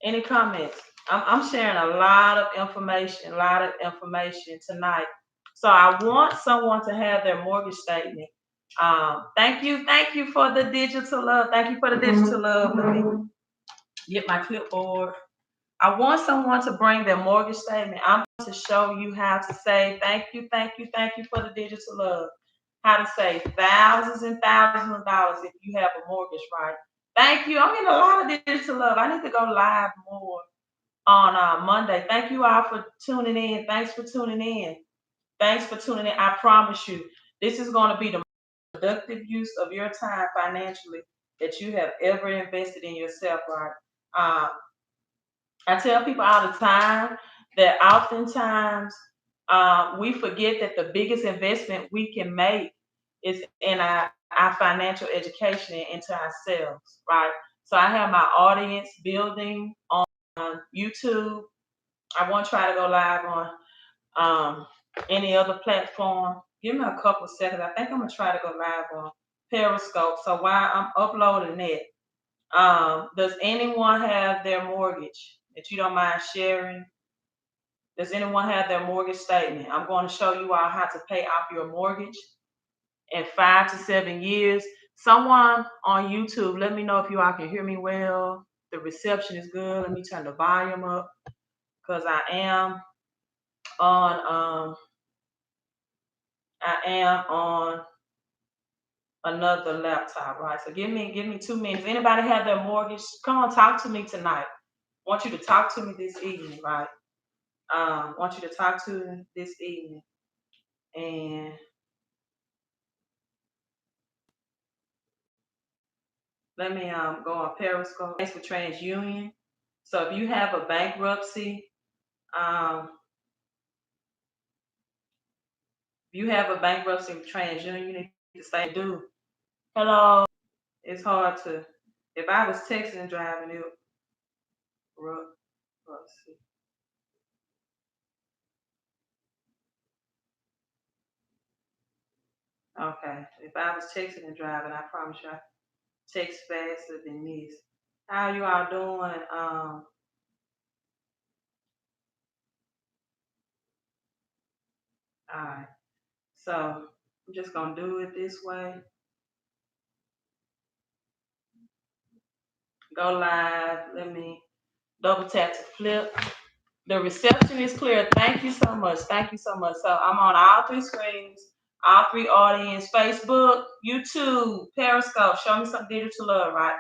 Any comments? I'm sharing a lot of information tonight. So I want someone to have their mortgage statement. Thank you for the digital love. Thank you for the digital love. Let me get my clipboard. I want someone to bring their mortgage statement. I'm going to show you how to save. Thank you for the digital love. How to save thousands and thousands of dollars if you have a mortgage, right? Thank you. I'm getting a lot of digital love. I need to go live more on Monday. Thank you all for tuning in. Thanks for tuning in. Thanks for tuning in. I promise you, this is going to be the most productive use of your time financially that you have ever invested in yourself, right? Um, I tell people all the time that oftentimes we forget that the biggest investment we can make is in our financial education and into ourselves, right? So I have my audience building on YouTube. I won't try to go live on um, any other platform. Give me a couple seconds. I think I'm gonna try to go live on Periscope. So while I'm uploading it, does anyone have their mortgage that you don't mind sharing? Does anyone have their mortgage statement? I'm going to show you all how to pay off your mortgage in 5 to 7 years. Someone on YouTube, let me know if you all can hear me well. The reception is good. Let me turn the volume up because on I am on another laptop, right? So give me 2 minutes. Anybody have their mortgage? Come on, talk to me tonight. Want you to talk to me this evening, right? Want you to talk to me this evening. And let me go on Periscope. Thanks for TransUnion. So if you have a um, if you have a bankruptcy with TransUnion, you need to say do. Hello. It's hard to. If I was texting and driving, it. Let's see. Okay. If I was texting and driving, I promise you I text faster than this. How you all doing? All right. So I'm just gonna do it this way. Go live. Let me double tap to flip. The reception is clear. Thank you so much. Thank you so much. So I'm on all three screens, all three audience, Facebook, YouTube, Periscope. Show me some digital love, right?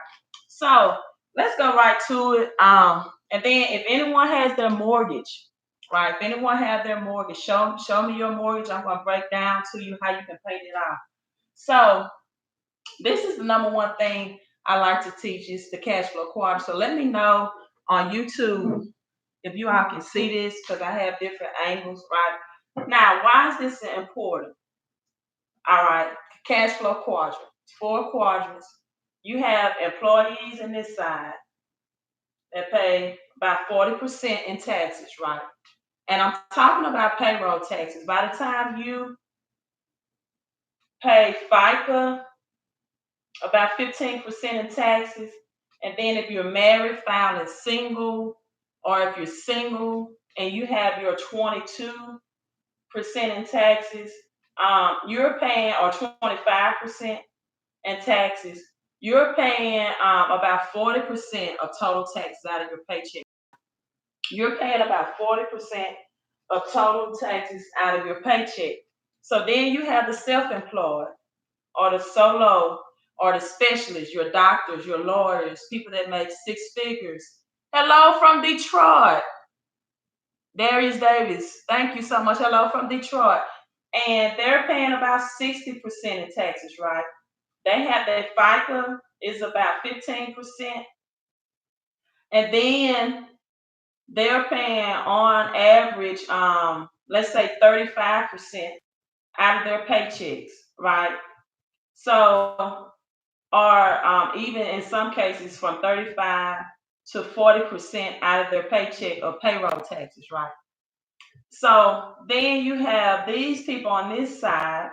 So let's go right to it. And then if anyone has their mortgage, right? If anyone have their mortgage, show me your mortgage. I'm gonna break down to you how you can pay it off. So this is the number one thing I like to teach is the cash flow quadrant. So let me know on YouTube if you all can see this because I have different angles, right? Now, why is this important? All right, cash flow quadrant, 4 quadrants. You have employees in this side that pay about 40% in taxes, right? And I'm talking about payroll taxes. By the time you pay FICA, about 15% in taxes, and then if you're married, filing single, or if you're single and you have your 22% in taxes, you're paying, or 25% in taxes, you're paying about 40% of total taxes out of your paycheck. You're paying about 40% of total taxes out of your paycheck. So then you have the self-employed or the solo or the specialists, your doctors, your lawyers, people that make 6 figures. Hello from Detroit. Darius Davis, thank you so much. Hello from Detroit. And they're paying about 60% in taxes, right? They have their FICA is about 15%. And then they're paying on average, let's say 35% out of their paychecks, right? So, or even in some cases from 35 to 40% out of their paycheck or payroll taxes, right? So then you have these people on this side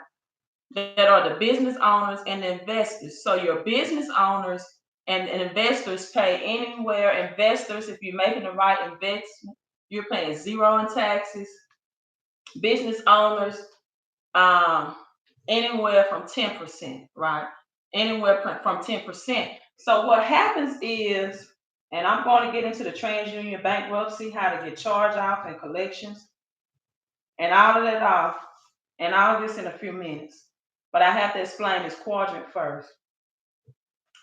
that are the business owners and the investors. So your business owners And investors pay anywhere. Investors, if you're making the right investment, you're paying zero in taxes. Business owners, um, anywhere from 10%, right? Anywhere from 10%. So what happens is, and I'm going to get into the TransUnion bankruptcy, how to get charged off and collections, and all of that off, and all of this in a few minutes. But I have to explain this quadrant first.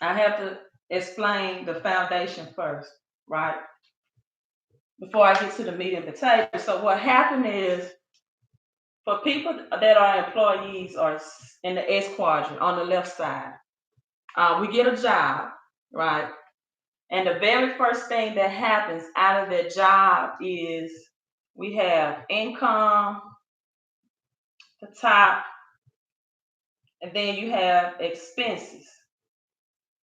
I have to explain the foundation first, right? Before I get to the meat and potatoes. So what happened is, for people that are employees or in the S quadrant on the left side, we get a job, right? And the very first thing that happens out of that job is we have income, the top, and then you have expenses.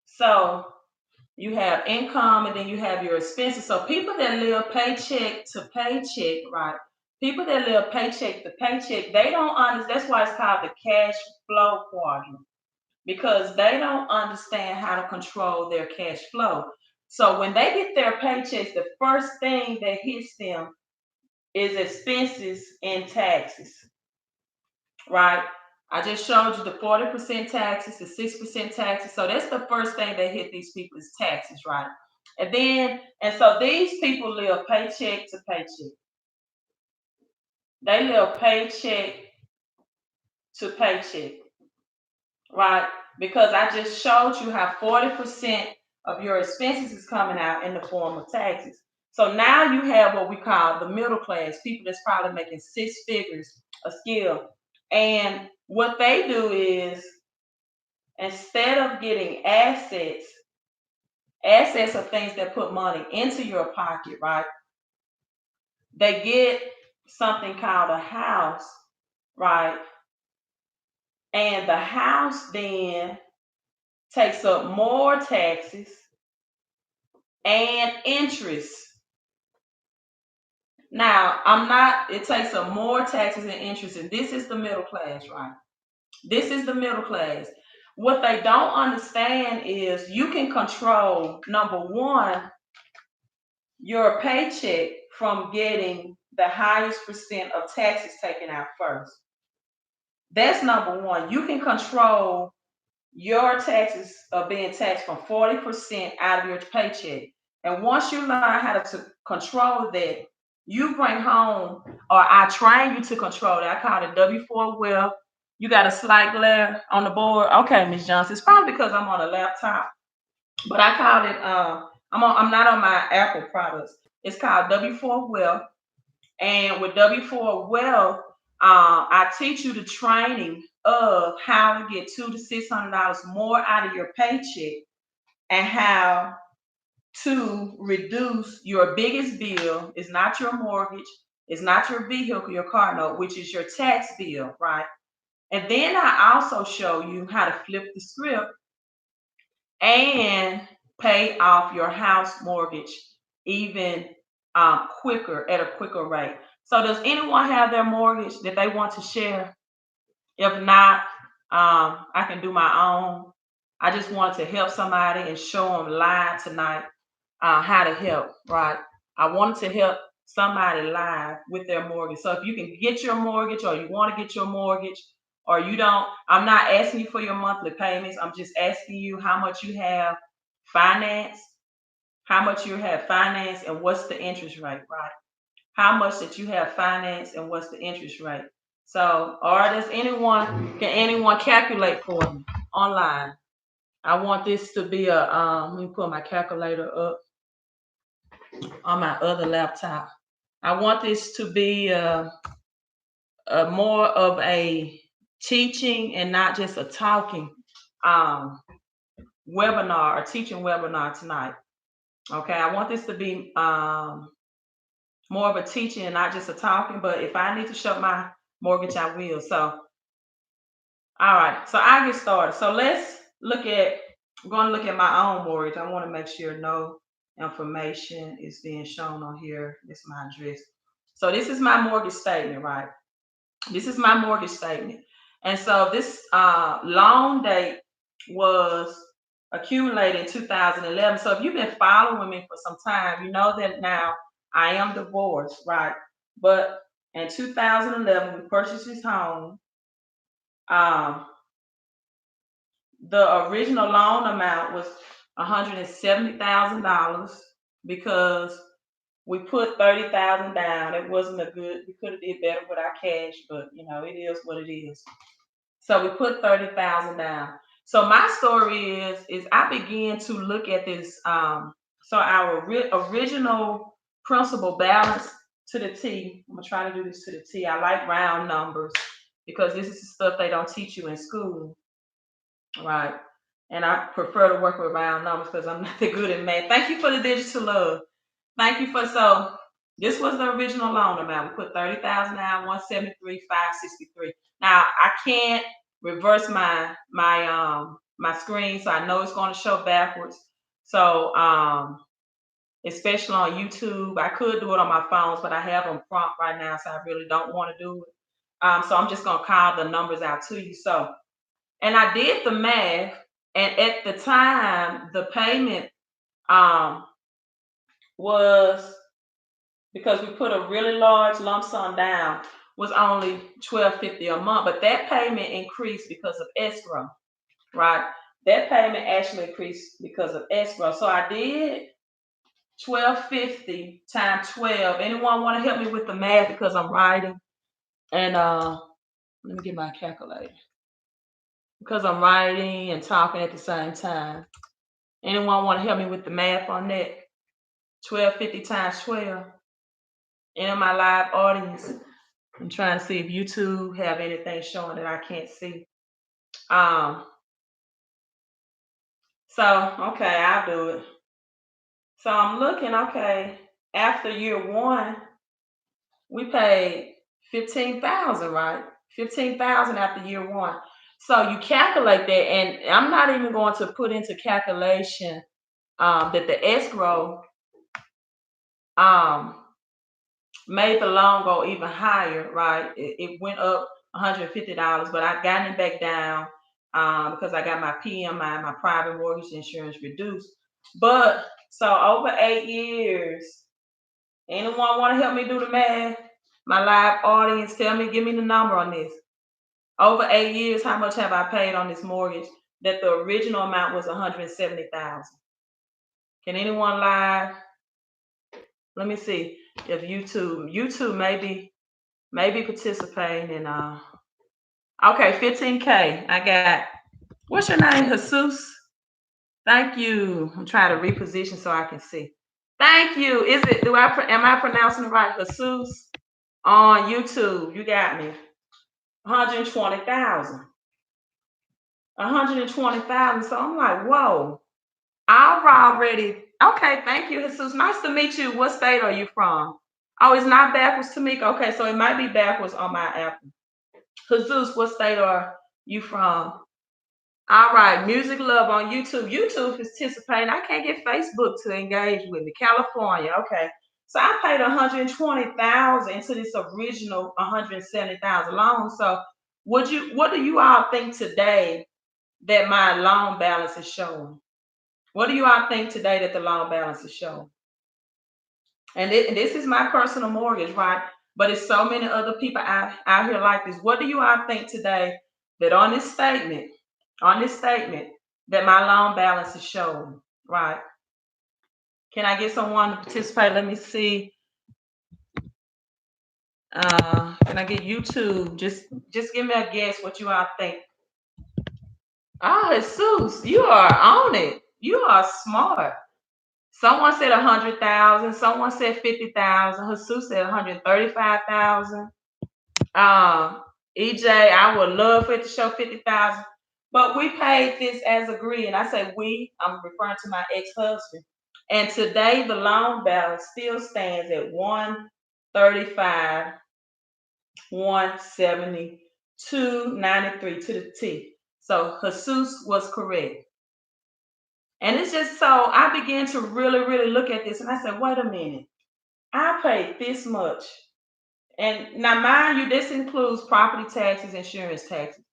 So you have income and then you have your expenses. So people that live paycheck to paycheck, right? People that live paycheck to paycheck, they don't understand. That's why it's called the cash flow quadrant, because they don't understand how to control their cash flow. So when they get their paychecks, the first thing that hits them is expenses and taxes, right? I just showed you the 40% taxes, the 6% taxes. So that's the first thing that hit these people is taxes, right? And so these people live paycheck to paycheck. They live paycheck to paycheck, right? Because I just showed you how 40% of your expenses is coming out in the form of taxes. So now you have what we call the middle class, people that's probably making six figures a skill. And what they do is, instead of getting assets are things that put money into your pocket, right? They get something called a house, right? And the house then takes up more taxes and interest. Now, it takes up more taxes and interest, and this is the middle class, right? This is the middle class. What they don't understand is you can control, number one, your paycheck from getting the highest percent of taxes taken out first. That's number one. You can control your taxes are being taxed from 40% out of your paycheck. And once you learn how to control that, you bring home, or I train you to control it. I call it W4 wealth. You got a slight glare on the board. Okay, Miss Johnson. It's probably because I'm on a laptop, but I call it. I'm not on my Apple products. It's called W4 wealth. And with W4 wealth, I teach you the training of how to get $200 to $600 more out of your paycheck, and how to reduce your biggest bill. Is not your mortgage, it's not your vehicle, your car note, which is your tax bill, right? And then I also show you how to flip the script and pay off your house mortgage even quicker, at a quicker rate. So does anyone have their mortgage that they want to share? If not, I can do my own. I just wanted to help somebody and show them live tonight how to help, right? I wanted to help somebody live with their mortgage. So if you can get your mortgage, or you want to get your mortgage, or you don't, I'm not asking you for your monthly payments. I'm just asking you how much you have finance, and what's the interest rate, right? How much that you have finance and what's the interest rate. So, or can anyone calculate for me online? I want this to be let me put my calculator up on my other laptop. I want this to be a more of a teaching and not just a talking um, webinar, or teaching webinar tonight. Okay, I want this to be more of a teaching and not just a talking. But if I need to show my mortgage, I will. So, all right. So I get started. So let's look at. I'm going to look at my own mortgage. I want to make sure no information is being shown on here. This is my address. So this is my mortgage statement, right? This is my mortgage statement. And so this loan date was accumulated in 2011. So if you've been following me for some time, you know that now I am divorced, right? But in 2011, we purchased this home. Um, the original loan amount was $170,000 because we put 30,000 down. It wasn't a good. We could have did better with our cash, but it is what it is. So we put 30,000 down. So my story is I began to look at this. So our original principal balance to the T. I'm gonna try to do this to the T. I like round numbers because this is the stuff they don't teach you in school, right? And I prefer to work with round numbers because I'm not that good at math. Thank you for the digital love. Thank you for so. This was the original loan amount. We put 30,000 down, 173,563. Now I can't reverse my screen, so I know it's going to show backwards. So especially on YouTube, I could do it on my phones, but I have them prompt right now, so I really don't want to do it. So I'm just gonna call the numbers out to you. So, and I did the math, and at the time, the payment um was, because we put a really large lump sum down, was only $1,250 a month. But that payment increased because of escrow, right? That payment actually increased because of escrow. So I did $1,250 times 12. Anyone want to help me with the math because I'm writing? And let me get my calculator because I'm writing and talking at the same time. Anyone want to help me with the math on that? 1,250 times 12. In my live audience, I'm trying to see if YouTube have anything showing that I can't see. Um, so okay, I'll do it. So I'm looking, okay, after year one, we paid 15,000, right? 15,000 after year one. So you calculate that, and I'm not even going to put into calculation that the escrow um made the loan go even higher, right? It went up $150, but I've gotten it back down because I got my PMI, my private mortgage insurance reduced. But so over 8 years, anyone want to help me do the math? My live audience, tell me, give me the number on this. Over 8 years, how much have I paid on this mortgage? That the original amount was 170,000. Can anyone live? Let me see if YouTube maybe participating in okay, 15K. I got, what's your name? Jesus. Thank you. I'm trying to reposition so I can see. Thank you. Is it, am I pronouncing it right? Jesus on YouTube. You got me. 120,000. 120,000. So I'm like, whoa. I've already, okay, thank you, Jesus. Nice to meet you. What state are you from? Oh, it's not backwards to me. Okay, so it might be backwards on my app. Jesus, what state are you from? All right, Music Love on YouTube. YouTube is participating. I can't get Facebook to engage with me. California, okay. So I paid 120,000 into this original 170,000 loan. So what do you all think today that my loan balance is showing? What do you all think today that the loan balance is showing? And this is my personal mortgage, right? But it's so many other people out here like this. What do you all think today that on this statement, that my loan balance is showing, right? Can I get someone to participate? Let me see. Can I get YouTube? Just give me a guess what you all think. Oh, Jesus, you are on it. You are smart. Someone said 100,000. Someone said 50,000. Jesus said 135,000. EJ, I would love for it to show 50,000, but we paid this as agreed. And I say we, I'm referring to my ex-husband. And today the loan balance still stands at 135, 170, 293 to the T. So Jesus was correct. And it's just so I began to really, really look at this and I said, wait a minute, I paid this much. And now, mind you, this includes property taxes, insurance taxes.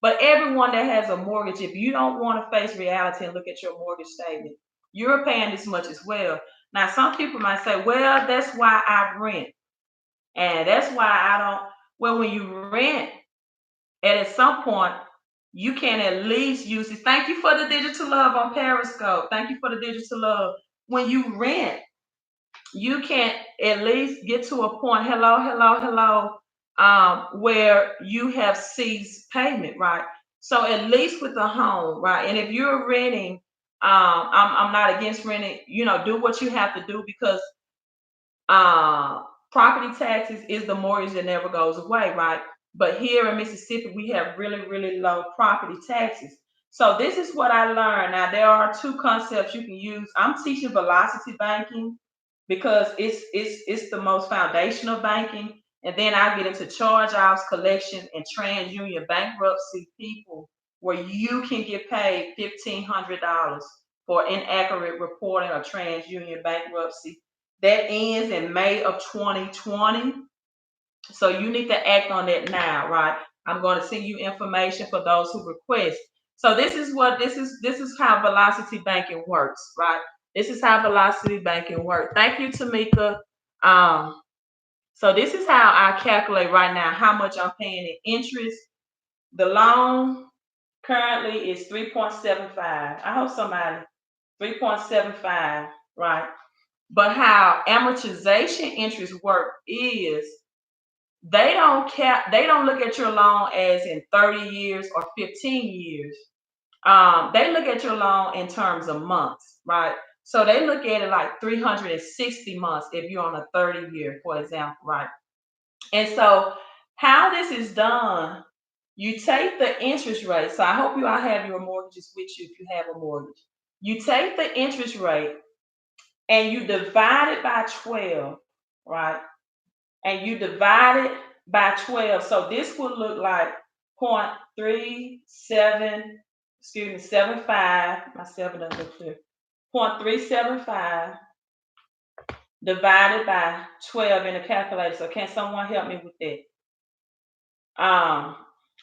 But everyone that has a mortgage, if you don't want to face reality and look at your mortgage statement, you're paying this much as well. Now, some people might say, well, that's why I rent. And that's why I don't. Well, when you rent, and at some point, you can at least use it. Thank you for the digital love on Periscope. Thank you for the digital love. When you rent, you can at least get to a point, where you have ceased payment, right? So at least with the home, right? And if you're renting, I'm not against renting, do what you have to do because uh, property taxes is the mortgage that never goes away, right? But here in Mississippi, we have really, really low property taxes. So this is what I learned. Now there are two concepts you can use. I'm teaching velocity banking because it's the most foundational banking. And then I get into charge-offs, collection, and TransUnion bankruptcy people where you can get paid $1,500 for inaccurate reporting of TransUnion bankruptcy that ends in May of 2020. So you need to act on that now, right? I'm going to send you information for those who request. So this is how velocity banking works, right? This is how velocity banking works. Thank you, Tamika. So this is how I calculate right now how much I'm paying in interest. The loan currently is 3.75. I hope somebody 3.75, right? But how amortization interest work is they don't look at your loan as in 30 years or 15 years. They look at your loan in terms of months, right? So they look at it like 360 months if you're on a 30 year, for example, right? And so how this is done, you take the interest rate. So I hope you all have your mortgages with you if you have a mortgage. You take the interest rate and you divide it by 12, right? And you divide it by 12. So this would look like 0.37, excuse me, 75. My 7 doesn't look clear. 0.375 divided by 12 in the calculator. So can someone help me with that?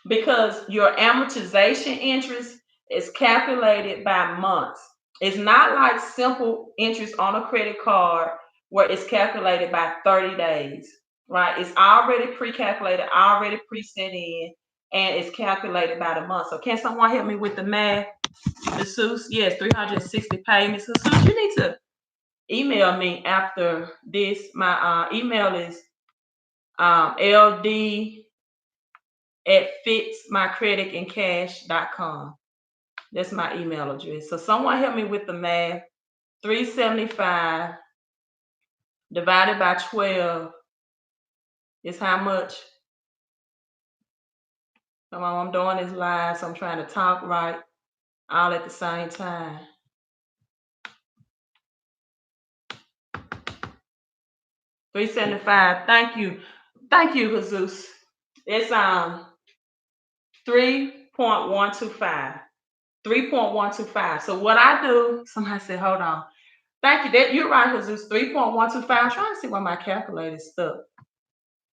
Because your amortization interest is calculated by months. It's not like simple interest on a credit card where it's calculated by 30 days, right? It's already pre-calculated, already preset in, and it's calculated by the month. So can someone help me with the math? Jesus, yes, 360 payments. Jesus, you need to email me after this. My email is ld@fixmycreditandcash.com. That's my email address. So someone help me with the math. 375 divided by 12 is how much? Come on, I'm doing this live, so I'm trying to talk right all at the same time. 375. Thank you. Thank you, Jesus. It's 3.125. 3.125. So what I do, somebody said, hold on. Thank you. That you're right, Jesus. 3.125. I'm trying to see why my calculator is stuck.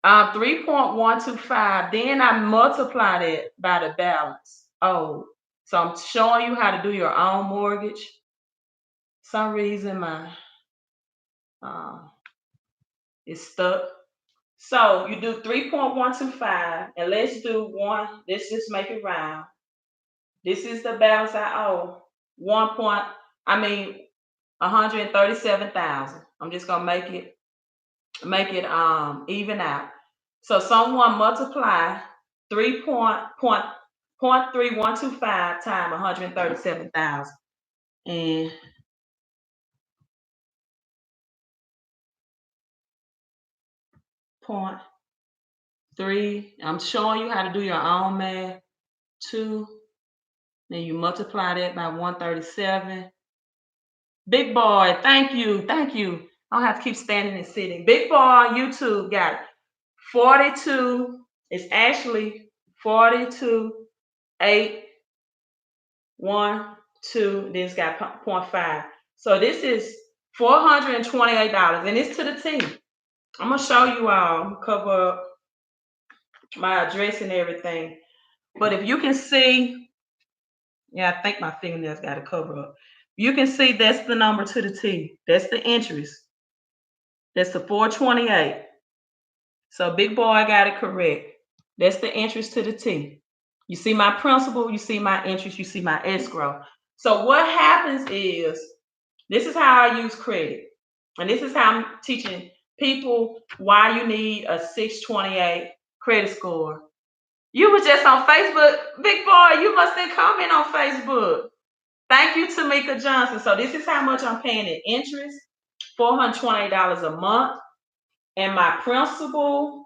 3.125. Then I multiply that by the balance. Oh, so I'm showing you how to do your own mortgage. Some reason my is stuck. So you do 3.125, and let's do one. Let's just make it round. This is the balance I owe. 137,000. I'm just gonna make it even out. So someone multiply 3.3125 times 137,000 and 0.3. I'm showing you how to do your own math. 2. Then you multiply that by 137. Big boy, thank you. Thank you. I don't have to keep standing and sitting. Big boy, YouTube got it. 42. It's actually 42, 8, 1, 2. Then it's got 0.5. So this is $428, and it's to the team. I'm gonna show you all. Cover up my address and everything. But if you can see, yeah, I think my fingernails got to cover up. You can see that's the number to the T. That's the interest. That's the 428. So big boy got it correct. That's the interest to the T. You see my principal, you see my interest, you see my escrow. So what happens is, this is how I use credit. And this is how I'm teaching people why you need a 628 credit score. You were just on Facebook. Big boy, you must have comment on Facebook. Thank you, Tamika Johnson. So this is how much I'm paying in interest, $428 a month. And my principal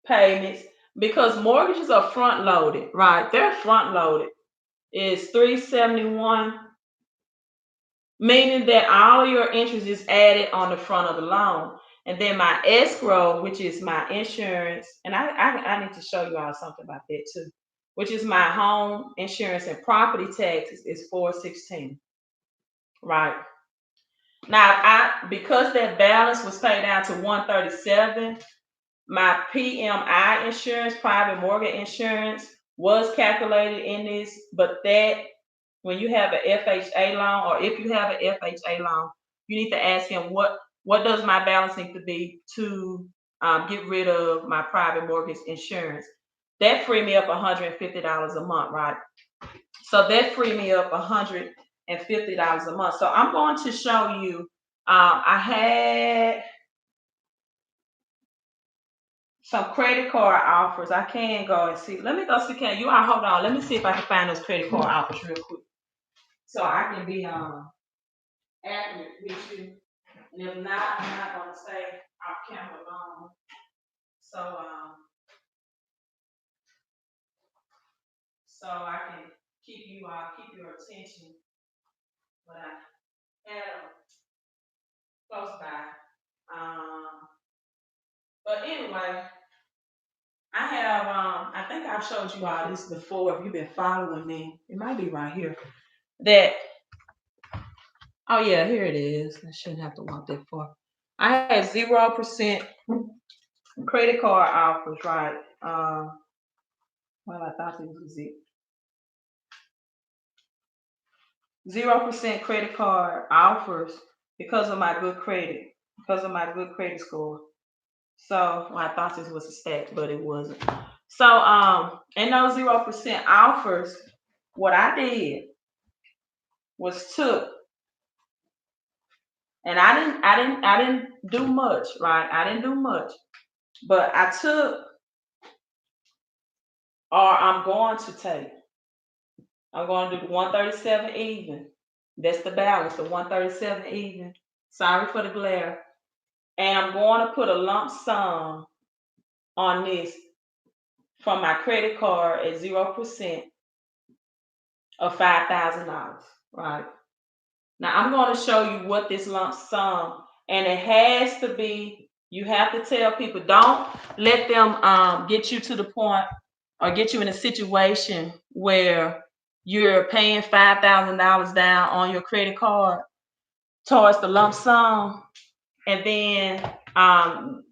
payments, because mortgages are front loaded, right? They're front loaded. Is 371, meaning that all your interest is added on the front of the loan. And then my escrow, which is my insurance, and I need to show you all something about that too, which is my home insurance and property taxes, is 416. Right. Now, because that balance was paid out to 137, my PMI insurance, private mortgage insurance, was calculated in this, but that, when you have an FHA loan, or if you have an FHA loan, you need to ask him what does my balance need to be to get rid of my private mortgage insurance. That freed me up $150 a month, right? So that freed me up $150 a month. So I'm going to show you. I had some credit card offers. I can go and see. Let me go see. Can you all hold on? Let me see if I can find those credit card offers real quick, so I can be accurate with you. And if not, I'm not gonna stay off camera long. So I can keep your attention. But I had them close by. But anyway, I have I think I've showed you all this before. If you've been following me, it might be right here. That, oh yeah, here it is. I shouldn't have to walk that far. I had 0% credit card offers, right? Well, I thought it was it. 0% credit card offers because of my good credit, because of my good credit score. So, well, I thought this was a stat, but it wasn't. So, in those 0% offers, what I did was took, and I didn't do much, right? I didn't do much, but I took, or I'm going to take. I'm going to do the 137 even. That's the balance, the 137 even. Sorry for the glare. And I'm going to put a lump sum on this from my credit card at 0% of $5,000, right? Now I'm going to show you what this lump sum, and it has to be, you have to tell people, don't let them get you to the point or get you in a situation where you're paying $5,000 down on your credit card towards the lump sum, and then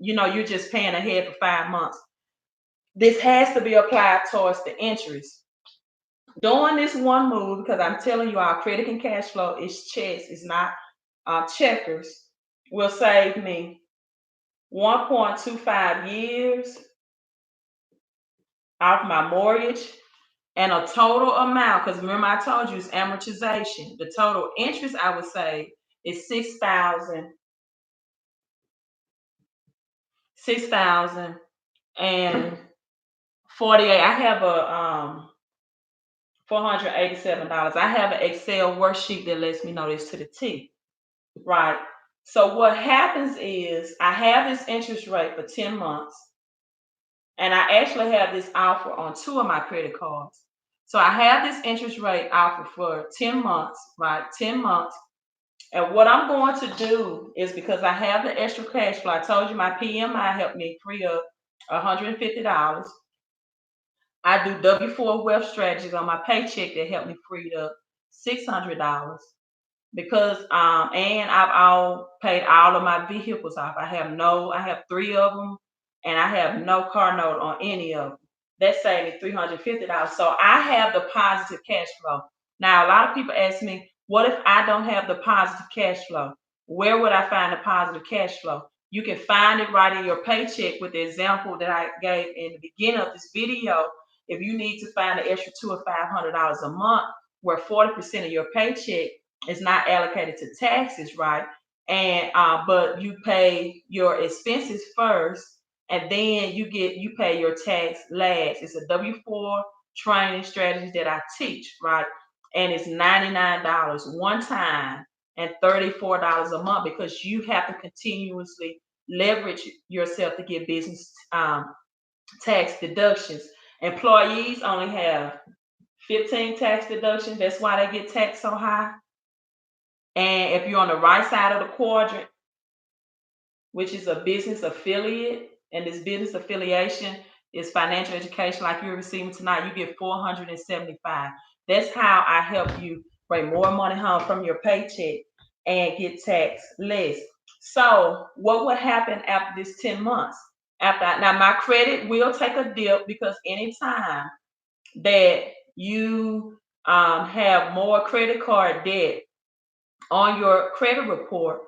you're just paying ahead for 5 months. This has to be applied towards the interest. Doing this one move, because I'm telling you, our credit and cash flow is chess, it's not checkers, will save me 1.25 years off my mortgage, and a total amount, because remember I told you it's amortization. The total interest I would save is $6,048. I have a $487. I have an Excel worksheet that lets me know this to the T. Right. So what happens is, I have this interest rate for 10 months, and I actually have this offer on 2 of my credit cards. So I have this interest rate offer for 10 months, right? 10 months. And what I'm going to do is, because I have the extra cash flow, I told you my PMI helped me free up $150. I do W-4 wealth strategies on my paycheck that helped me free up $600. Because and I've all paid all of my vehicles off. I have 3 of them, and I have no car note on any of them. That saved me $350. So I have the positive cash flow. Now, a lot of people ask me, what if I don't have the positive cash flow? Where would I find the positive cash flow? You can find it right in your paycheck with the example that I gave in the beginning of this video. If you need to find an extra $200 or $500 a month, where 40% of your paycheck is not allocated to taxes, right? And but you pay your expenses first, and then you pay your tax last. It's a W-4 training strategy that I teach, right? And it's $99 one time and $34 a month, because you have to continuously leverage yourself to get business tax deductions. Employees only have 15 tax deductions. That's why they get taxed so high. And if you're on the right side of the quadrant, which is a business affiliate, and this business affiliation is financial education like you're receiving tonight, you get 475. That's how I help you bring more money home from your paycheck and get taxed less. So what would happen after this 10 months? Now my credit will take a dip, because anytime that you have more credit card debt on your credit report,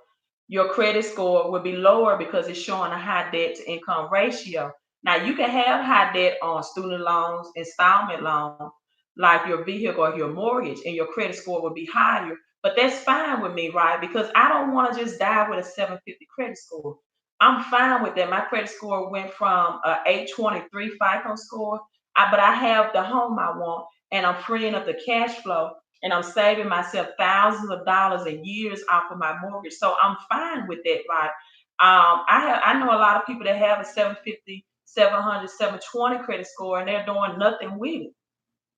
your credit score will be lower because it's showing a high debt to income ratio. Now, you can have high debt on student loans, installment loans, like your vehicle or your mortgage, and your credit score will be higher. But that's fine with me, right? Because I don't want to just die with a 750 credit score. I'm fine with that. My credit score went from a 823 FICO score, but I have the home I want, and I'm freeing up the cash flow, and I'm saving myself thousands of dollars and years off of my mortgage. So I'm fine with that, right? I know a lot of people that have a 750, 700, 720 credit score, and they're doing nothing with it.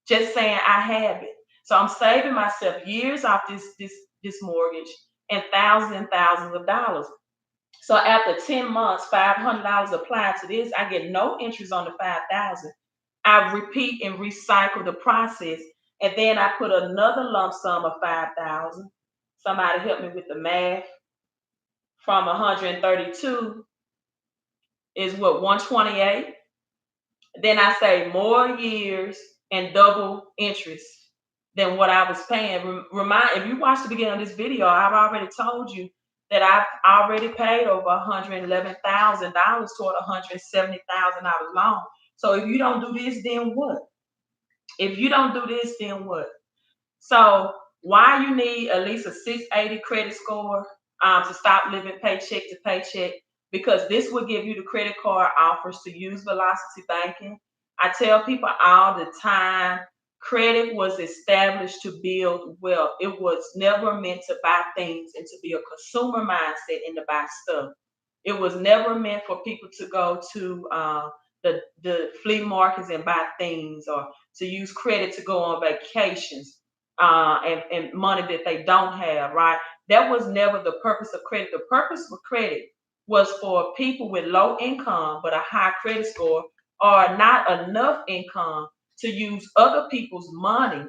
Just saying I have it. So I'm saving myself years off this mortgage, and thousands of dollars. So after 10 months, $500 applied to this, I get no interest on the 5,000. I repeat and recycle the process, and then I put another lump sum of 5,000. Somebody help me with the math. From 132 is what, 128. Then I say more years and double interest than what I was paying. Remind, if you watch the beginning of this video, I've already told you that I've already paid over $111,000 toward a $170,000 loan. So if you don't do this, then what? If you don't do this, then what? So why you need at least a 680 credit score to stop living paycheck to paycheck? Because this will give you the credit card offers to use velocity banking. I tell people all the time, credit was established to build wealth. It was never meant to buy things and to be a consumer mindset and to buy stuff. It was never meant for people to go to the flea markets and buy things, or to use credit to go on vacations and money that they don't have, right? That was never the purpose of credit. The purpose for credit was for people with low income but a high credit score, or not enough income to use other people's money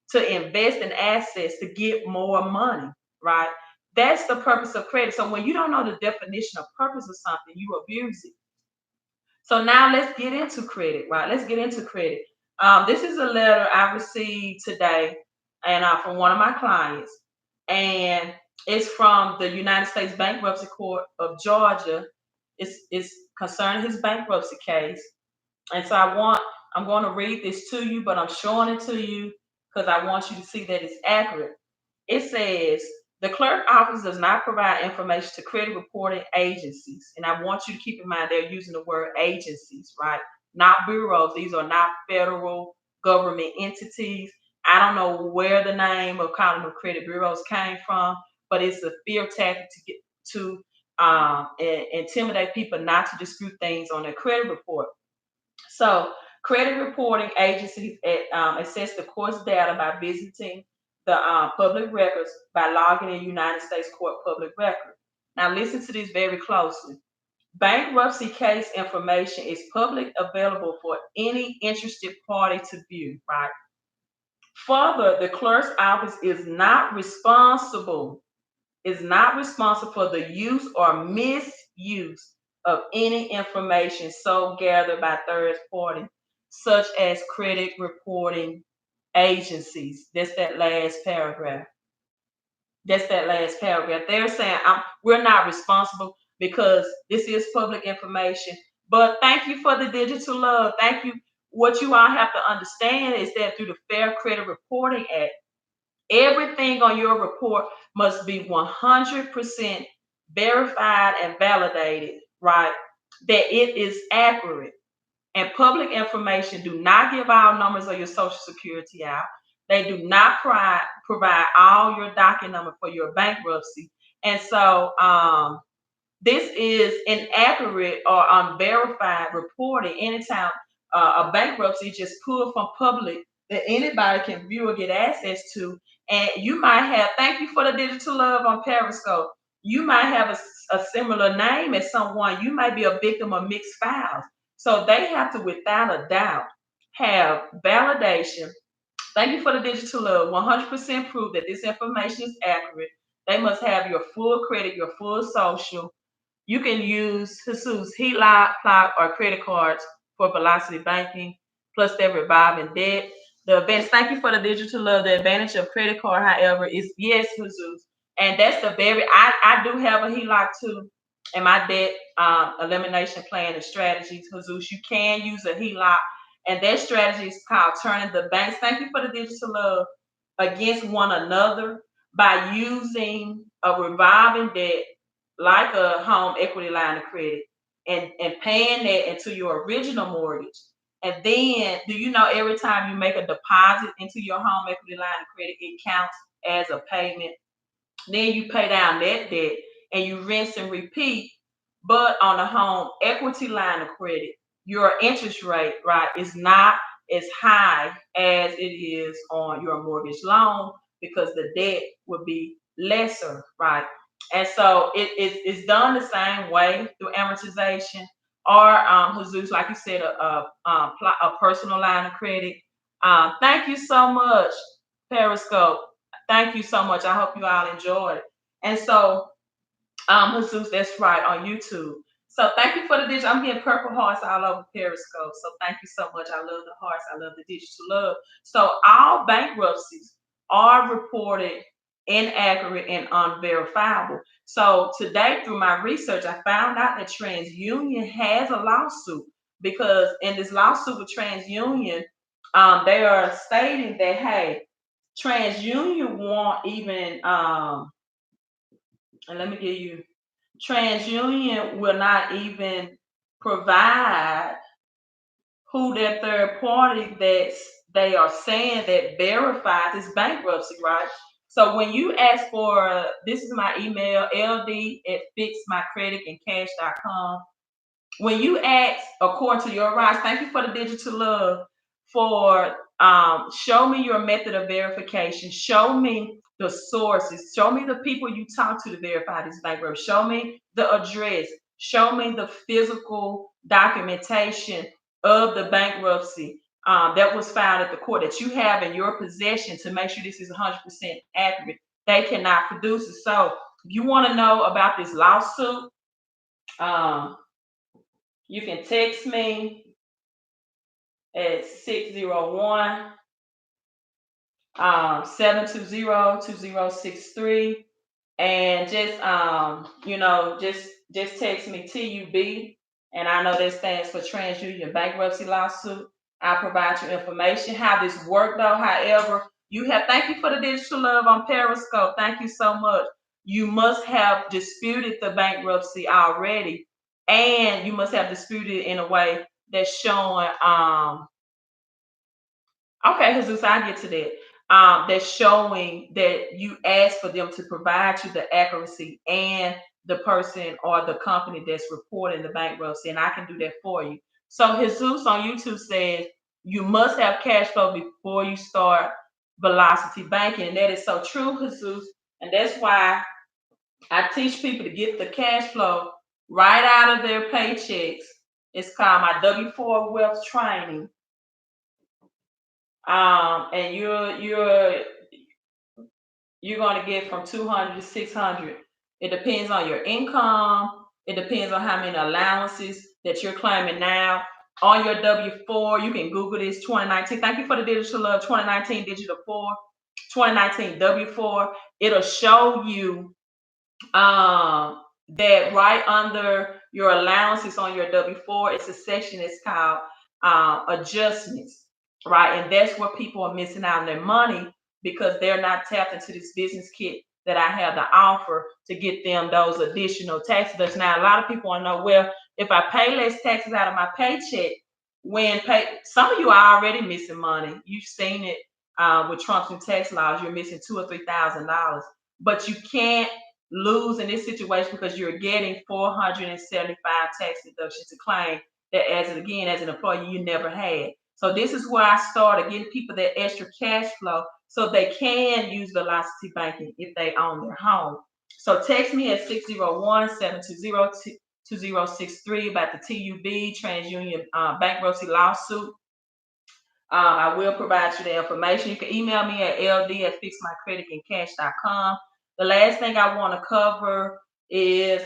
to invest in assets to get more money, right? That's the purpose of credit. So when you don't know the definition of purpose of something, you abuse it. So now let's get into credit, right? Let's get into credit. This is a letter I received today, and from one of my clients, and it's from the United States Bankruptcy Court of Georgia. It's concerning his bankruptcy case, and so I'm going to read this to you, but I'm showing it to you because I want you to see that it's accurate. It says, the clerk office does not provide information to credit reporting agencies. And I want you to keep in mind they're using the word agencies, right? Not bureaus. These are not federal government entities. I don't know where the name of calling them credit bureaus came from, but it's a fear tactic to get to intimidate people not to dispute things on their credit report. So credit reporting agencies assess the court's data by visiting the public records by logging in United States Court public record. Now listen to this very closely. Bankruptcy case information is public available for any interested party to view, right? Further, the clerk's office is not responsible for the use or misuse of any information so gathered by third party, such as credit reporting agencies. That's that last paragraph. That's that last paragraph. They're saying we're not responsible because this is public information. But thank you for the digital love. Thank you. What you all have to understand is that through the Fair Credit Reporting Act, everything on your report must be 100% verified and validated, right? That it is accurate. And public information do not give all numbers of your social security out. They do not provide all your docket number for your bankruptcy. And so this is inaccurate or unverified reporting. Anytime a bankruptcy just pulled from public that anybody can view or get access to, and you might have, thank you for the digital love on Periscope, you might have a similar name as someone, you might be a victim of mixed files. So they have to, without a doubt, have validation. Thank you for the digital love. 100% proof that this information is accurate. They must have your full credit, your full social. You can use Jesus HELOC, plot, or credit cards for velocity banking, plus their revolving debt. The advantage, thank you for the digital love. The advantage of credit card, however, is yes, Jesus. And that's the very, I do have a HELOC too in my debt elimination plan and strategies, Jesus. You can use a HELOC, and that strategy is called turning the banks. Thank you for the digital love against one another by using a revolving debt like a home equity line of credit and paying that into your original mortgage. And then, do you know every time you make a deposit into your home equity line of credit, it counts as a payment? Then you pay down that debt and you rinse and repeat. But on a home equity line of credit, your interest rate, right, is not as high as it is on your mortgage loan because the debt would be lesser, right? And so it's done the same way through amortization or Jesus, like you said, a personal line of credit. Thank you so much, Periscope. Thank you so much. I hope you all enjoyed it. And so, Jesus, that's right, on YouTube. So thank you for the digital. I'm getting purple hearts all over Periscope. So thank you so much. I love the hearts. I love the digital love. So all bankruptcies are reported inaccurate and unverifiable. So today, through my research, I found out that TransUnion has a lawsuit because in this lawsuit with TransUnion, they are stating that, hey, TransUnion won't even and let me give you, TransUnion will not even provide who their third party that they are saying that verifies this bankruptcy, right? So when you ask for, this is my email, ld@fixmycreditandcash.com. When you ask, according to your rights, thank you for the digital love, for show me your method of verification, show me the sources, show me the people you talk to verify this bankruptcy, show me the address, show me the physical documentation of the bankruptcy that was filed at the court that you have in your possession to make sure this is 100% accurate. They cannot produce it. So if you want to know about this lawsuit, um, you can text me at 601 720-2063, and just text me TUB, and I know that stands for TransUnion Bankruptcy Lawsuit. I'll provide you information how this worked though. However, thank you for the digital love on Periscope. Thank you so much. You must have disputed the bankruptcy already, and you must have disputed in a way that's showing okay, Jesus, I get to that. That's showing that you asked for them to provide you the accuracy and the person or the company that's reporting the bankruptcy, and I can do that for you. So Jesus on YouTube says you must have cash flow before you start velocity banking, and that is so true, Jesus. And that's why I teach people to get the cash flow right out of their paychecks. It's called my W4 Wealth Training. And you're going to get from 200 to 600. It depends on your income. It depends on how many allowances that you're claiming now. On your W-4, you can Google this 2019. Thank you for the digital love, 2019 digital 4, 2019 W-4. It'll show you that right under your allowances on your W-4, it's a section that's called adjustments, right? And that's where people are missing out on their money because they're not tapped into this business kit that I have to offer to get them those additional tax deductions. Now, a lot of people want to know, well, if I pay less taxes out of my paycheck, some of you are already missing money. You've seen it with Trump's new tax laws. You're missing $2,000 or $3,000, but you can't lose in this situation because you're getting 475 tax deductions to claim that as an employee you never had. So this is where I started getting people that extra cash flow so they can use velocity banking if they own their home. So text me at 601-720-2063 about the TUB TransUnion bankruptcy lawsuit. I will provide you the information. You can email me at ld@fixmycreditandcash.com. The last thing I want to cover is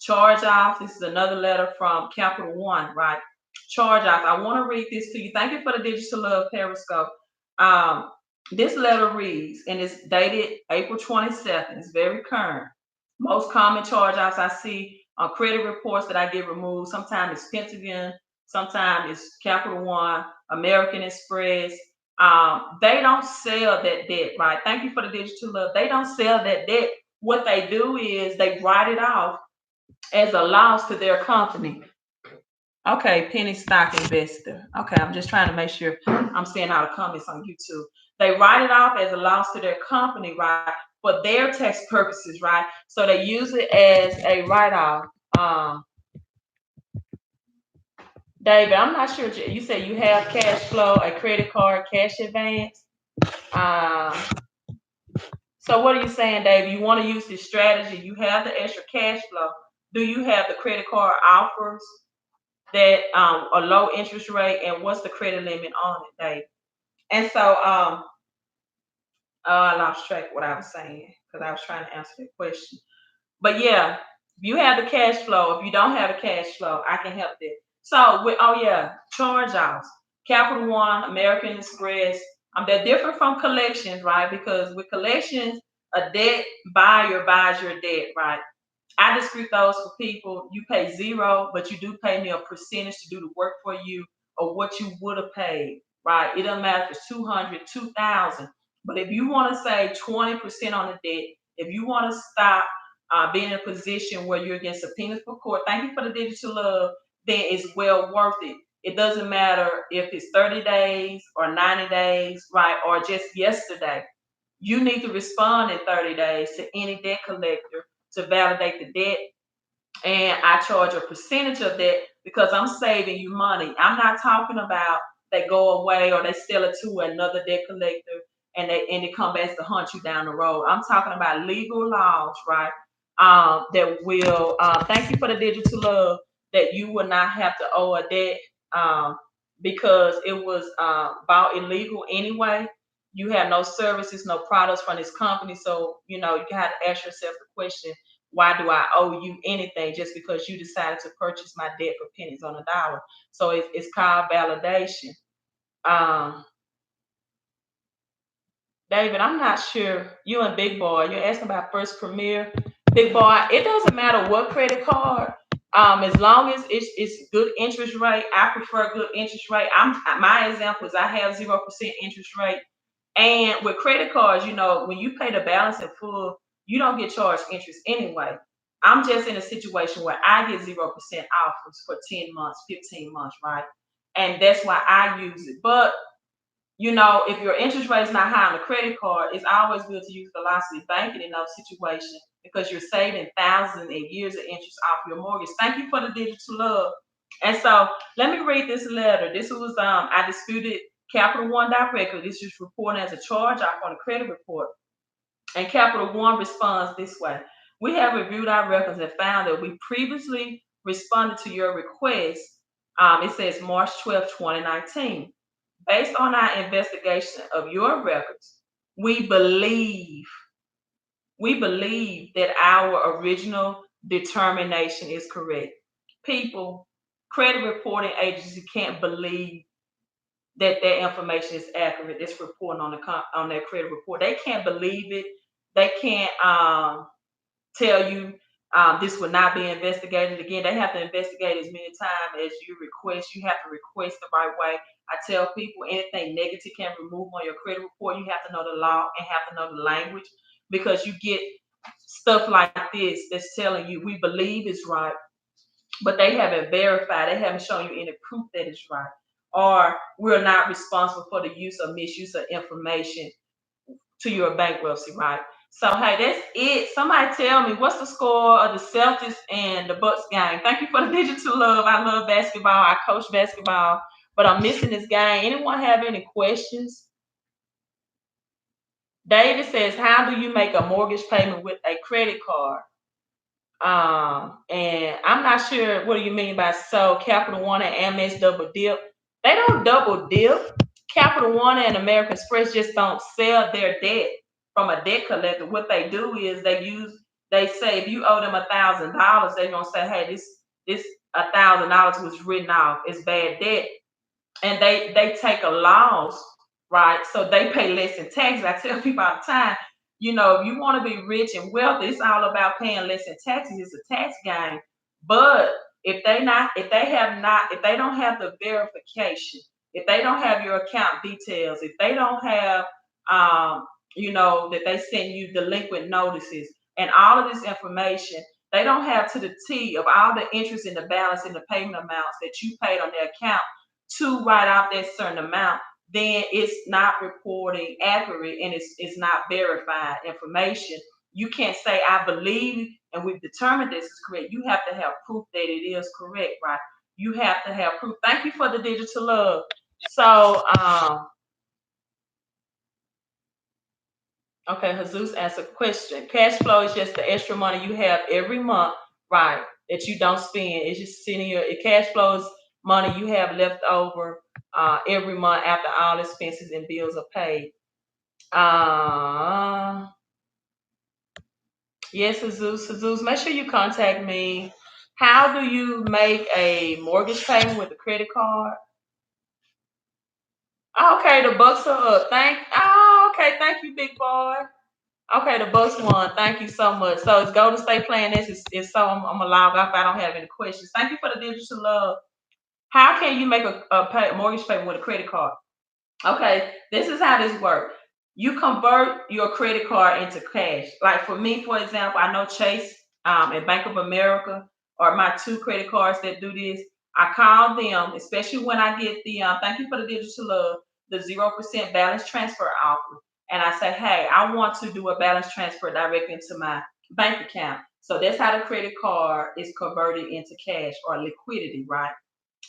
charge off. This is another letter from Capital One, right? Charge off. I want to read this to you. Thank you for the digital love Periscope. This letter reads, and it's dated April 22nd. It's very current. Most common charge offs I see on credit reports that I get removed. Sometimes it's Pentagon, sometimes it's Capital One, American Express. They don't sell that debt, right? Thank you for the digital love. They don't sell that debt. What they do is they write it off as a loss to their company. Okay, penny stock investor. Okay, I'm just trying to make sure I'm seeing all the comments on YouTube. They write it off as a loss to their company, right? For their tax purposes, right? So they use it as a write-off. David, I'm not sure. You said you have cash flow, a credit card, cash advance. So what are you saying, David? You want to use this strategy? You have the extra cash flow. Do you have the credit card offers that a low interest rate, and what's the credit limit on it, David? And so I lost track of what I was saying because I was trying to answer the question. But yeah, if you have the cash flow, if you don't have the cash flow, I can help that. So charge offs. Capital One, American Express. They're different from collections, right? Because with collections, a debt buyer buys your debt, right? I dispute those for people. You pay zero, but you do pay me a percentage to do the work for you or what you would have paid, right? It doesn't matter if it's 200, 2,000. But if you want to save 20% on the debt, if you want to stop being in a position where you're against subpoenas for court, thank you for the digital love, then it's well worth it. It doesn't matter if it's 30 days or 90 days, right? Or just yesterday. You need to respond in 30 days to any debt collector to validate the debt. And I charge a percentage of that because I'm saving you money. I'm not talking about they go away or they sell it to another debt collector and it come back to hunt you down the road. I'm talking about legal laws, right? That will thank you for the digital love, that you will not have to owe a debt because it was bought illegal anyway. You have no services, no products from this company. So, you have to ask yourself the question, why do I owe you anything just because you decided to purchase my debt for pennies on a dollar? So it's called validation. David, I'm not sure. You and Big Boy, you're asking about First Premier. Big Boy, it doesn't matter what credit card. As long as it's good interest rate, I prefer good interest rate. My example is I have 0% interest rate. And with credit cards, when you pay the balance in full, you don't get charged interest anyway. I'm just in a situation where I get 0% offers for 10 months, 15 months, right? And that's why I use it. But if your interest rate is not high on the credit card, it's always good to use velocity banking in those situations because you're saving thousands and years of interest off your mortgage. Thank you for the digital love. And so let me read this letter. This was I disputed Capital One directly. This is reporting as a charge off on a credit report. And Capital One responds this way. We have reviewed our records and found that we previously responded to your request. It says March 12, 2019. Based on our investigation of your records, we believe that our original determination is correct. People, credit reporting agency can't believe that their information is accurate. It's reporting on on their credit report. They can't believe it. They can't tell you this will not be investigated again. They have to investigate as many times as you request. You have to request the right way. I tell people anything negative can remove on your credit report. You have to know the law and have to know the language because you get stuff like this that's telling you we believe it's right, but they haven't verified. They haven't shown you any proof that it's right. Or we're not responsible for the use or misuse of information to your bankruptcy, right? So hey, that's it. Somebody tell me what's the score of the Celtics and the Bucks game. Thank you for the digital love. I love basketball. I coach basketball, but I'm missing this game. Anyone have any questions? David says, how do you make a mortgage payment with a credit card? And I'm not sure what do you mean by so Capital One and Amex double dip. They don't double dip. Capital One and American Express just don't sell their debt from a debt collector. What they do is they say if you owe them $1,000, they're gonna say, hey, this $1,000 was written off. It's bad debt, and they take a loss, right? So they pay less in taxes. I tell people all the time, if you want to be rich and wealthy, it's all about paying less in taxes. It's a tax game. But if they don't have the verification, if they don't have your account details, if they don't have that they send you delinquent notices and all of this information, they don't have to the T of all the interest in the balance and the payment amounts that you paid on their account to write off that certain amount, then it's not reporting accurate and it's not verified information. You can't say I believe and we've determined this is correct. You have to have proof that it is correct, right? You have to have proof. Thank you for the digital love. So okay, Jesus asked a question. Cash flow is just the extra money you have every month, right? That you don't spend. It's just sitting your cash flow is money you have left over every month after all expenses and bills are paid. Uh, yes, Jesus, make sure you contact me. How do you make a mortgage payment with a credit card? Okay, the Bucks are up. Okay, thank you, big boy. Okay, the Bucks won. Thank you so much. So it's Golden State playing this. It's so I'm gonna log off. I don't have any questions. Thank you for the digital love. How can you make a mortgage payment with a credit card? Okay, this is how this works. You convert your credit card into cash. Like for me, for example, I know Chase and Bank of America are my two credit cards that do this. I call them, especially when I get the thank you for the digital love, the 0% balance transfer offer. And I say, hey, I want to do a balance transfer directly into my bank account. So that's how the credit card is converted into cash or liquidity, right?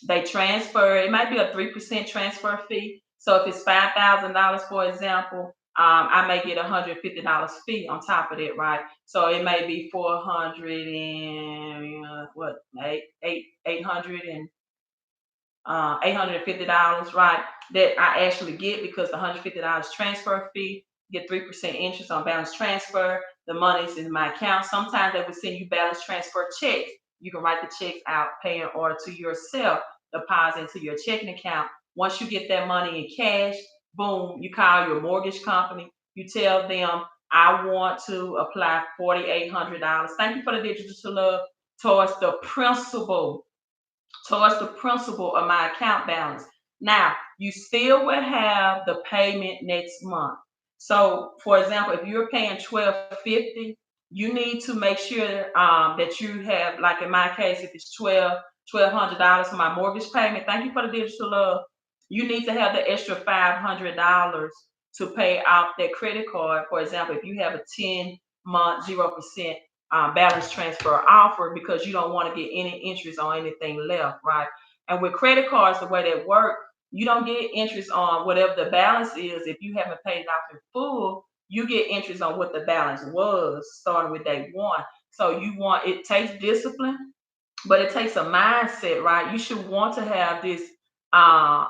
They transfer, it might be a 3% transfer fee. So if it's $5,000, for example, I may get $150 fee on top of it, right? So it may be 400 and what, eight hundred and $850, right? That I actually get because the $150 transfer fee, get 3% interest on balance transfer. The money's in my account. Sometimes they will send you balance transfer checks. You can write the checks out, pay in order to yourself, deposit into your checking account. Once you get that money in cash, boom, you call your mortgage company. You tell them, I want to apply $4,800. Thank you for the digital love towards the principal of my account balance. Now, you still will have the payment next month. So, for example, if you're paying $1,250, you need to make sure that you have, like in my case, if it's $1,200 for my mortgage payment. Thank you for the digital love. You need to have the extra $500 to pay off that credit card. For example, if you have a 10-month 0% balance transfer offer because you don't want to get any interest on anything left, right? And with credit cards, the way they work, you don't get interest on whatever the balance is. If you haven't paid it off in full, you get interest on what the balance was starting with day one. So it takes discipline, but it takes a mindset, right? You should want to have this debt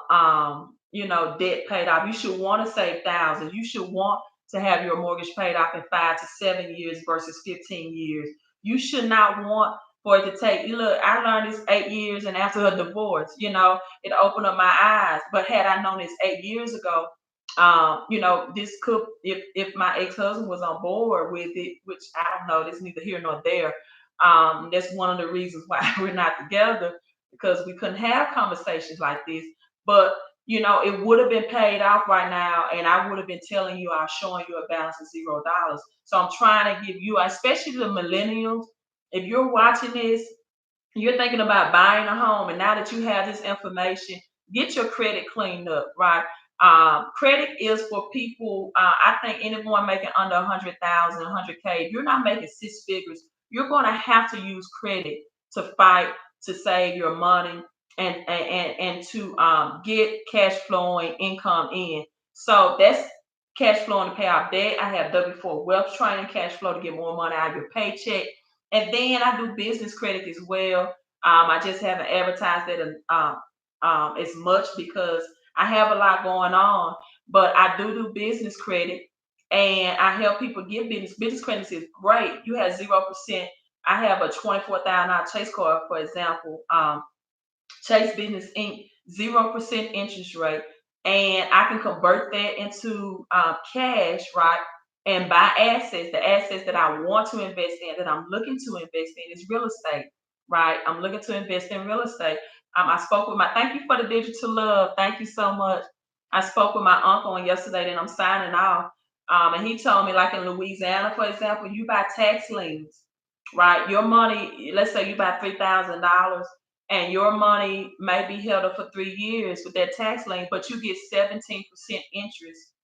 paid off. You should want to save thousands. You should want to have your mortgage paid off in 5 to 7 years versus 15 years. You should not want for it to take. Look, I learned this 8 years, and after a divorce, it opened up my eyes. But had I known this 8 years ago, this could, if my ex-husband was on board with it, which I don't know, that's neither here nor there. That's one of the reasons why we're not together, because we couldn't have conversations like this. But it would have been paid off right now, and I would have been telling you, I'm showing you a balance of $0. So I'm trying to give you, especially the millennials, if you're watching this, you're thinking about buying a home, and now that you have this information, get your credit cleaned up, right? Credit is for people. I think anyone making under 100,000, 100K. If you're not making six figures, you're going to have to use credit to fight to save your money and to get cash flowing income in. So that's cash flowing to pay off debt. I have W-4 wealth training, cash flow to get more money out of your paycheck. And then I do business credit as well. I just haven't advertised it as much because I have a lot going on. But I do business credit, and I help people get business. Business credit is great. You have 0%. I have a $24,000 Chase card, for example. Chase Business Inc. 0% interest rate, and I can convert that into cash, right? And buy assets. The assets that I want to invest in, that I'm looking to invest in, is real estate, right? I'm looking to invest in real estate. I spoke with my. Thank you for the digital love. Thank you so much. I spoke with my uncle on yesterday, and I'm signing off. And he told me, like in Louisiana, for example, you buy tax liens, right? Your money. Let's say you buy $3,000, and your money may be held up for 3 years with that tax lien, but you get 17% interest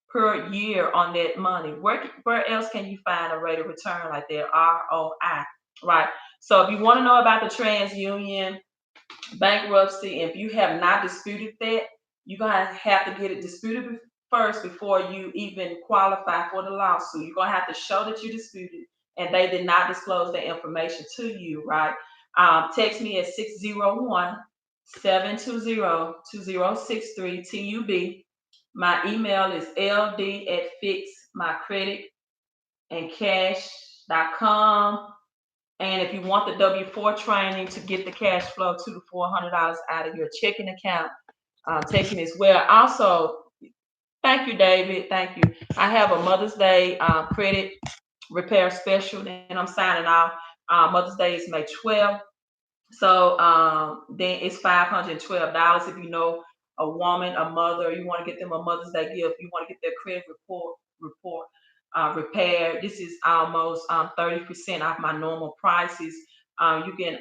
per year on that money. Where else can you find a rate of return like that? ROI, right? So if you want to know about the TransUnion bankruptcy, if you have not disputed that, you're gonna have to get it disputed first before you even qualify for the lawsuit. You're gonna have to show that you disputed and they did not disclose that information to you, right? Text me at 601-720-2063 TUB. My email is ld@fixmycreditandcash.com. And if you want the W-4 training to get the cash flow to the $400 out of your checking account, taking as well. Also, thank you, David. Thank you. I have a Mother's Day credit repair special, and I'm signing off. Mother's Day is May 12th. So then it's $512 if you know a woman, a mother, you want to get them a Mother's Day gift, you want to get their credit report repaired. This is almost 30% off my normal prices. You can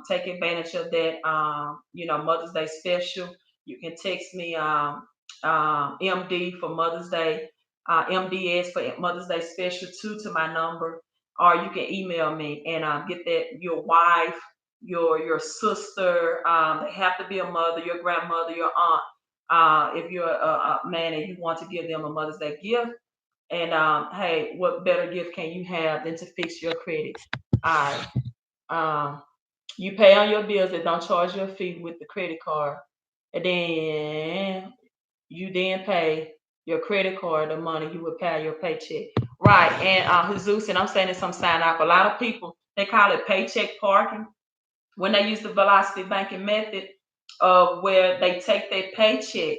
take advantage of that, Mother's Day special. You can text me MD for Mother's Day, MDS for Mother's Day special too to my number, or you can email me and get that your wife, your sister. They have to be a mother, your grandmother, your aunt. If you're a man and you want to give them a Mother's Day gift, and hey, what better gift can you have than to fix your credit? All right. You pay on your bills that don't charge you a fee with the credit card, and then you then pay your credit card the money you would pay your paycheck. Right. And Jesus, and I'm saying this, I'm signing off. A lot of people, they call it paycheck parking when they use the velocity banking method, of where they take their paycheck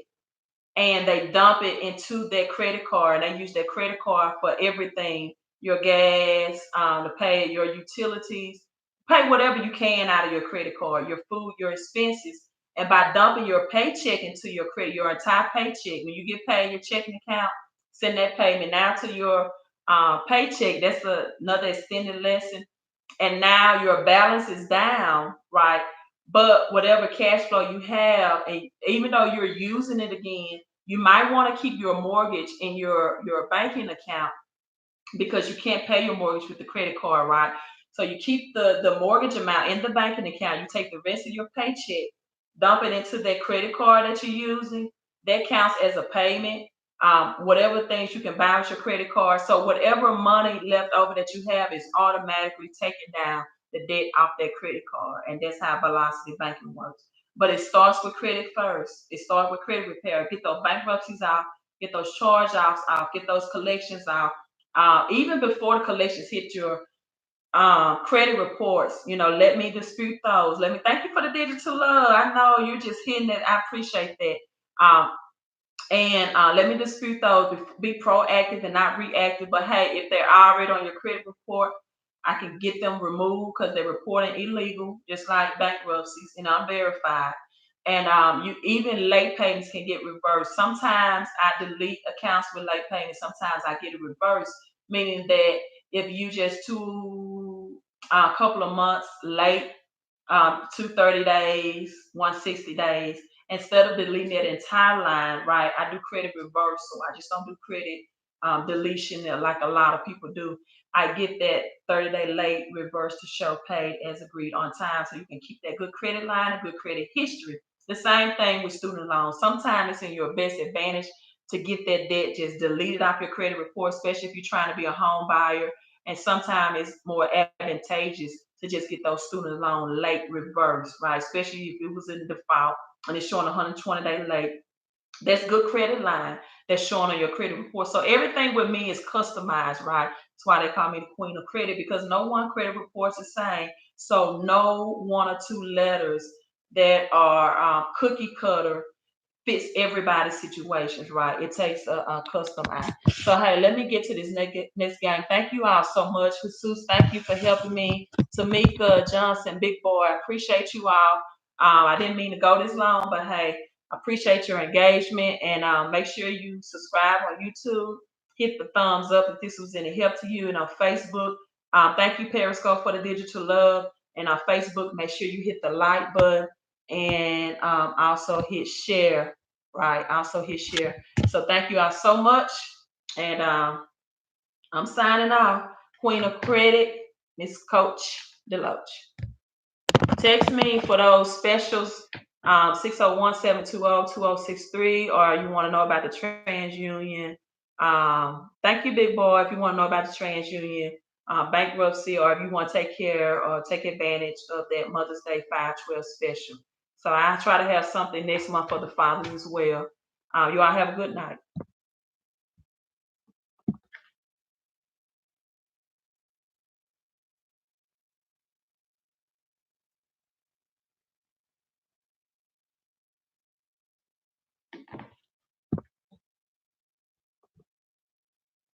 and they dump it into their credit card. They use their credit card for everything, your gas, to pay your utilities, pay whatever you can out of your credit card, your food, your expenses. And by dumping your paycheck into your credit, your entire paycheck, when you get paid your checking account, send that payment now to your paycheck. That's another extended lesson. And now your balance is down, right? But whatever cash flow you have, and even though you're using it again, you might want to keep your mortgage in your banking account, because you can't pay your mortgage with the credit card, right? So you keep the mortgage amount in the banking account. You take the rest of your paycheck, dump it into that credit card that you're using. That counts as a payment. Whatever things you can buy with your credit card. So whatever money left over that you have is automatically taking down the debt off that credit card. And that's how velocity banking works. But it starts with credit first. It starts with credit repair. Get those bankruptcies out, get those charge offs out, get those collections out, even before the collections hit credit reports, let me dispute those. Let me thank you for the digital love. I know you're just hitting it. I appreciate that. Um, and let me dispute those. Be proactive and not reactive. But hey, if they're already on your credit report, I can get them removed because they're reporting illegal, just like bankruptcies and unverified. And you even late payments can get reversed. Sometimes I delete accounts with late payments. Sometimes I get it reversed, meaning that if you just a couple of months late, 230 days, 160 days. Instead of deleting that entire line, right, I do credit reversal. I just don't do credit deletion like a lot of people do. I get that 30-day late reverse to show paid as agreed on time so you can keep that good credit line and good credit history. The same thing with student loans. Sometimes it's in your best advantage to get that debt just deleted off your credit report, especially if you're trying to be a home buyer. And sometimes it's more advantageous to just get those student loan late reversed, right? Especially if it was in default and it's showing 120-day late. That's good credit line that's showing on your credit report. So everything with me is customized, right? That's why they call me the queen of credit because no one credit report's the same. So no one or two letters that are cookie cutter fits everybody's situations, right? It takes a custom eye. So hey, let me get to this next game. Thank you all so much. Jesus, thank you for helping me. Tamika Johnson, big boy, I appreciate you all. I didn't mean to go this long, but hey, I appreciate your engagement and make sure you subscribe on YouTube. Hit the thumbs up if this was any help to you. And on Facebook, thank you Periscope for the digital love. And on Facebook, make sure you hit the like button and also hit share, right? Also hit share. So thank you all so much. And I'm signing off. Queen of Credit, Miss Coach Deloach. Text me for those specials, 601-720-2063, or you want to know about the TransUnion. Thank you, big boy, if you want to know about the TransUnion bankruptcy, or if you want to take care or take advantage of that Mother's Day 512 special. So I try to have something next month for the fathers as well. You all have a good night.